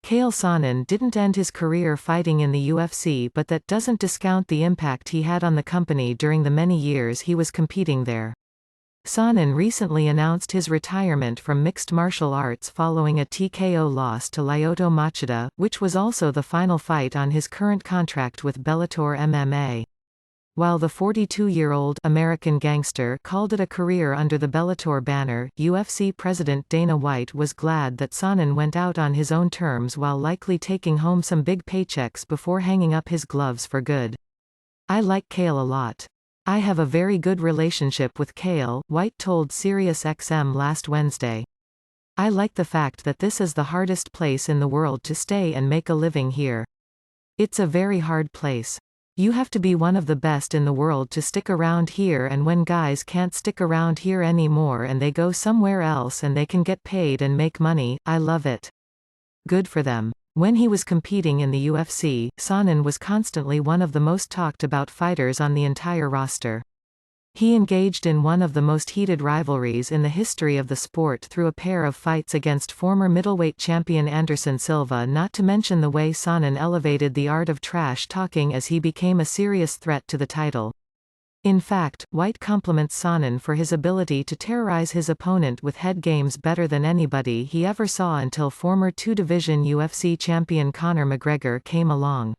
Chael Sonnen didn't end his career fighting in the UFC, but that doesn't discount the impact he had on the company during the many years he was competing there. Sonnen recently announced his retirement from mixed martial arts following a TKO loss to Lyoto Machida, which was also the final fight on his current contract with Bellator MMA. While the 42-year-old American gangster called it a career under the Bellator banner, UFC president Dana White was glad that Sonnen went out on his own terms while likely taking home some big paychecks before hanging up his gloves for good. "I like Chael a lot. I have a very good relationship with Chael," White told SiriusXM last Wednesday. "I like the fact that this is the hardest place in the world to stay and make a living here. It's a very hard place. You have to be one of the best in the world to stick around here, and when guys can't stick around here anymore and they go somewhere else and they can get paid and make money, I love it. Good for them." When he was competing in the UFC, Sonnen was constantly one of the most talked about fighters on the entire roster. He engaged in one of the most heated rivalries in the history of the sport through a pair of fights against former middleweight champion Anderson Silva, not to mention the way Sonnen elevated the art of trash talking as he became a serious threat to the title. In fact, White compliments Sonnen for his ability to terrorize his opponent with head games better than anybody he ever saw until former two-division UFC champion Conor McGregor came along.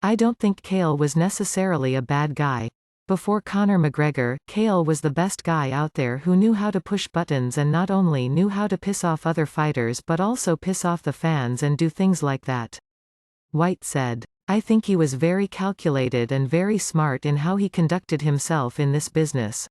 "I don't think Chael was necessarily a bad guy. Before Conor McGregor, Chael was the best guy out there who knew how to push buttons and not only knew how to piss off other fighters but also piss off the fans and do things like that," White said. "I think he was very calculated and very smart in how he conducted himself in this business.